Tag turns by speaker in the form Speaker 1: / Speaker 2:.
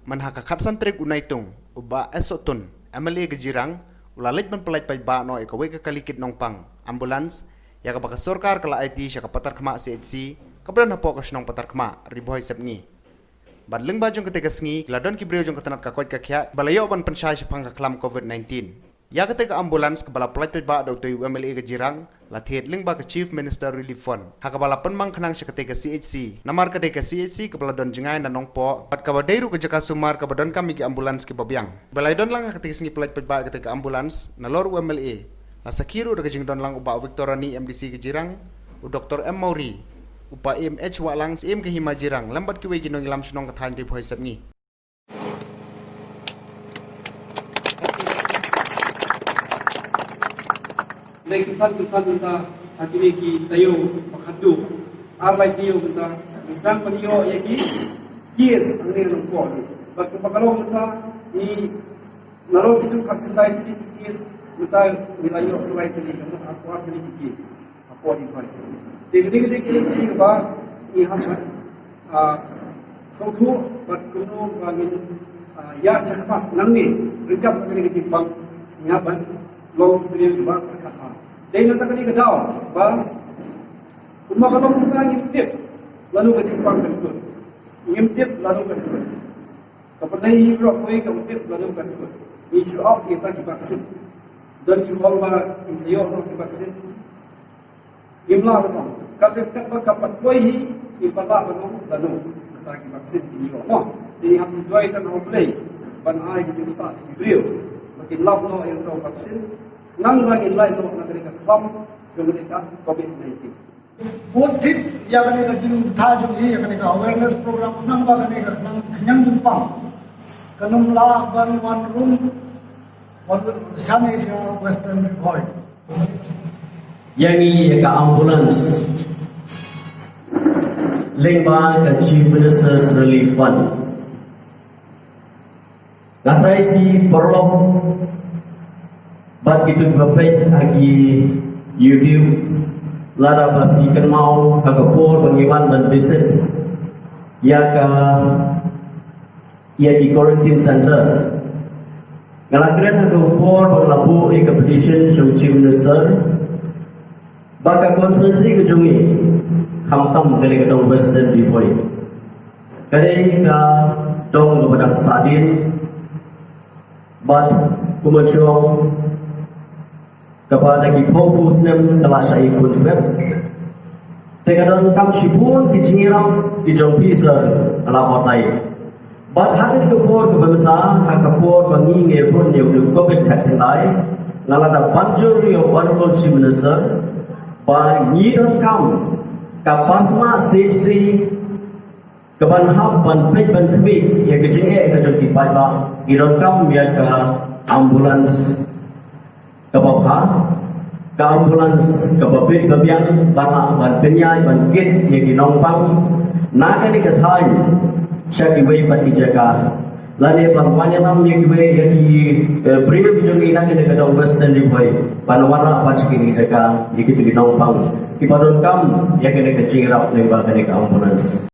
Speaker 1: Manhakakat santrik unaitung uba esotun MLA Gejirang ulalit man pelait pai ba no ikawe kalikit nongpang ambulans ya kabaka sorkar kala IT siya kapatar kama CHC kabran hapo kasinong patar kama riboy sepngi badleng bajong ketika sengi gladon kibriyo jong ketanat kakoit kakya balayo ban pensai sipang kaklam COVID-19 ya ketika ambulans kebala pelait pai ba Dr. MLA Gejirang lathiet ling ba ka Chief Minister Relief Fund hakabala penmang khanang siya ketika CHC namar ketika CHC kebala don jengai na nongpo pat kabadairu ke jaka sumar kabadon kami ki ambulans ki babiang balai don lang ketika sengi pelait pai ba ketika ambulans na lor MLA la sakiru de jing don lang uba Victorani MDC Gejirang u Dr. M Mauri upa MH walang im ke hima jirang lambat ki we ginong ilam sunong kathan ri phoi sapni
Speaker 2: Lagi kesan kita hakimi ki tayo makadu arlai tayo kita sedang penio yaki kies angin nongko ni bak pakalong kita ni naro itu kakisai ti kies kita nilayo sulai tadi kan apa tadi kies apa di mana dek ba ni ham sautu bak kuno bangin ya cepat nangni ringkap kini kecipang ngaban long period ba kata dahil natakani ka daw, ba? Kung makalong ka ngimtip, lalo ka jipang kalikod. Ngimtip, lalo ka likod. Kapag nahihiro ako ngimtip, lalo ka likod. I-show up kita kibaksin. Doon kinuhal ba insayo ng kibaksin? Gimla ko. Kapag kapat ko ipala ko nung lalo. Kata kibaksin, iniyo mo. Diniham si Dwight ang play. Banay ko yung start, ibriyo. Makinlap no yung tao vaksin. Nang in line no na mereka kam mereka COVID-19.
Speaker 3: Utit ya kaneka jing tha jung hi ya kaneka awareness program nang ba kaneka nang kanyang jumpang kanum la ban one room wal sane sa western boy
Speaker 4: Yangi ka ambulance lengba ka Chief Minister's Relief Fund latrai di perlom bat kita berpet lagi YouTube lara bat ikan mau agapur pengiwan dan visit ya di quarantine center ngalakren agapur penglabu ika petition so Chief Minister baka konsensi kejungi hamkam kali kedong President di Poi kadai ka dong kepada sadin bat kumasyong kepada fokus nem telah saya ikut sebab tekadon kam sibun kijirang kijampi ser ala patai bat hari kepor kebaca hakapor bangi ngepon yang covid khatilai ngalada banjur yo honorable Chief Minister ba ngidon kam kapatma sesi keban hab ban pet ban kwi yang kejenge kejoti pada ngidon kam biar ke ambulans kababha ka ambulans kababit babian bana ban penyai ban kit ye ginongpang naga ni kathai syaki wei pati jaga lane ban panyalam ye wei ye di bring bijungi naga ni kadong western di boy panawara pachki ni jaga ye kitu ginongpang ipadon kam ye kene kecirap ni ba kene ka ambulans